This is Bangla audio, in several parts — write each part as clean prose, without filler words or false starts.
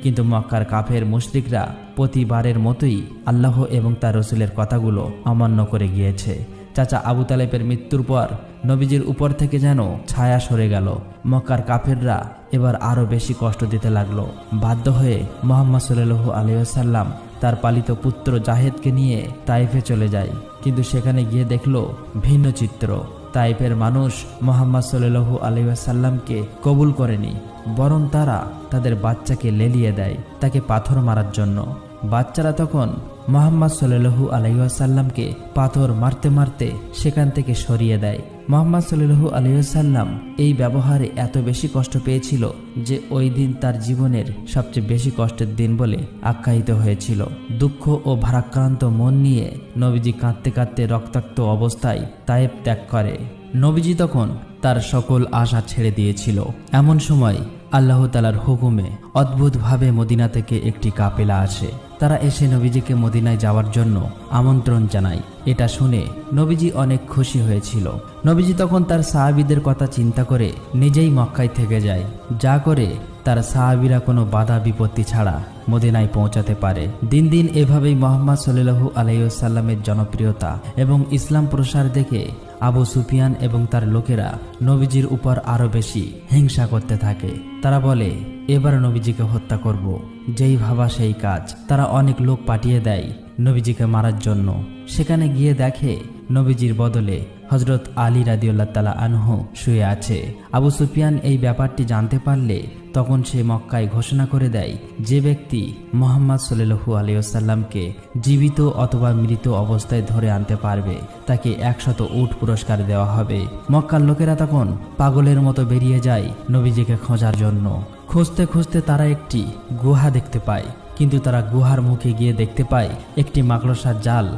কিন্তু মক্কার কাফের মুশরিকরা প্রতিবারের মতোই আল্লাহ এবং তার রসুলের কথাগুলো অমান্য করে গিয়েছে। চাচা আবু তালেবের মৃত্যুর পর নবীজির উপর থেকে যেন ছায়া সরে গেল। মক্কার কাফেররা এবার আরও বেশি কষ্ট দিতে লাগলো। বাধ্য হয়ে মুহাম্মদ সাল্লাল্লাহু আলাইহি ওয়াসাল্লাম তার পালিত পুত্র জাহেদকে নিয়ে তাইফে চলে যায়। কিন্তু সেখানে গিয়ে দেখলো ভিন্ন চিত্র। তাইফের মানুষ মুহাম্মদ সাল্লাল্লাহু আলাইহি ওয়াসাল্লামকে কবুল করেনি, বরং তারা তাদের বাচ্চাকে লেলিয়ে দেয় তাকে পাথর মারার জন্য। বাচ্চারা তখন মুহাম্মদ সাল্লাল্লাহু আলাইহি ওয়াসাল্লামকে পাথর মারতে মারতে সেখান থেকে সরিয়ে দেয়। মুহাম্মদ সাল্লাল্লাহু আলাইহি ওয়াসাল্লাম এই ব্যবহারে এত বেশি কষ্ট পেয়েছিল যে ওই দিন তার জীবনের সবচেয়ে বেশি কষ্টের দিন বলে আখ্যায়িত হয়েছিল। দুঃখ ও ভারাক্রান্ত মন নিয়ে নবীজি কাঁদতে কাঁদতে রক্তাক্ত অবস্থায় তায়েফ ত্যাগ করে। নবীজি তখন তার সকল আশা ছেড়ে দিয়েছিল। এমন সময় আল্লাহ তাআলার হুকুমে অদ্ভুতভাবে মদিনা থেকে একটি কাফেলা আসে। তারা এসে নবীজিকে মদিনায় যাওয়ার জন্য আমন্ত্রণ জানায়। এটা শুনে নবীজি অনেক খুশি হয়েছিল। নবীজি তখন তার সাহাবীদের কথা চিন্তা করে নিজেই মক্কায় থেকে যায়, যা করে তার সাহাবীরা কোনো বাধা বিপত্তি ছাড়া মদিনায় পৌঁছাতে পারে। দিন দিন এভাবেই মুহাম্মদ সাল্লাল্লাহু আলাইহি ওয়াসাল্লামের জনপ্রিয়তা এবং ইসলাম প্রসার দেখে আবু সুফিয়ান এবং তার লোকেরা নবীজির উপর আরো বেশি হিংসা করতে থাকে। তারা বলে, এবার নবীজিকে হত্যা করব। যেই ভাবা সেই কাজ। তারা অনেক লোক পাঠিয়ে দেয় নবীজিকে মারার জন্য। সেখানে গিয়ে দেখে নবীজির বদলে হযরত আলী রাদিয়াল্লাহু তাআলা আনহু শুয়ে আছে। আবু সুফিয়ান এই ব্যাপারটি জানতে পারলে তখন সে মক্কায় ঘোষণা করে দেয়, যে ব্যক্তি মুহাম্মদ সাল্লাল্লাহু আলাইহি ওয়াসাল্লামকে জীবিত অথবা মৃত অবস্থায় ধরে আনতে পারবে তাকে 100 উট পুরস্কার দেওয়া হবে। মক্কার লোকেরা তখন পাগলের মতো বেরিয়ে যায় নবীজিকে খোঁজার জন্য। খুঁজতে খুঁজতে তারা একটি গুহা দেখতে পায়, কিন্তু তারা গুহার মুখে গিয়ে দেখতে পায় একটি মাকড়সার জাল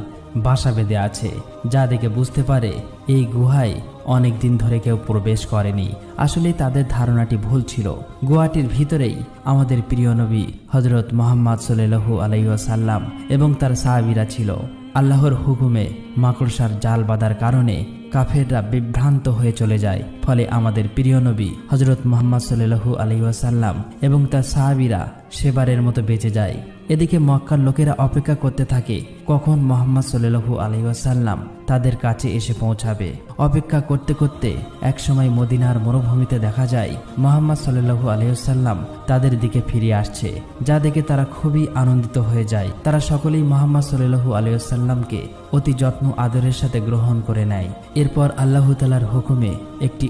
বাসা বেঁধে আছে, যা দেখে বুঝতে পারে এই গুহায় অনেক দিন ধরে কেউ প্রবেশ করেনি। আসলে তাদের ধারণাটি ভুল ছিল। গুহাটির ভিতরেই আমাদের প্রিয় নবী হযরত মুহাম্মদ সাল্লাল্লাহু আলাইহি ওয়াসাল্লাম এবং তার সাহাবীরা ছিল। আল্লাহর হুকুমে মাকড়সার জাল বাঁধার কারণে কাফেররা বিভ্রান্ত হয়ে চলে যায়। ফলে আমাদের প্রিয় নবী হযরত মুহাম্মদ সাল্লাল্লাহু আলাইহি ওয়াসাল্লাম এবং তার সাহাবীরা সেবারের মতো বেঁচে যায়। এদিকে মক্কার লোকেরা অপেক্ষা করতে থাকে কখন মুহাম্মদ সাল্লাল্লাহু আলাইহি ওয়াসাল্লাম তাদের কাছে এসে পৌঁছাবে। অপেক্ষা করতে করতে একসময় মদিনার মরুভূমিতে দেখা যায় মুহাম্মদ সাল্লাল্লাহু আলাইহি ওয়াসাল্লাম তাদের দিকে ফিরে আসছে, যা দেখে তারা খুবই আনন্দিত হয়ে যায়। তারা সকলেই মুহাম্মদ সাল্লাল্লাহু আলাইহি ওয়াসাল্লামকে অতি যত্ন আদরের সাথে গ্রহণ করে নেয়। এরপর আল্লাহ তাআলার হুকুমে একটি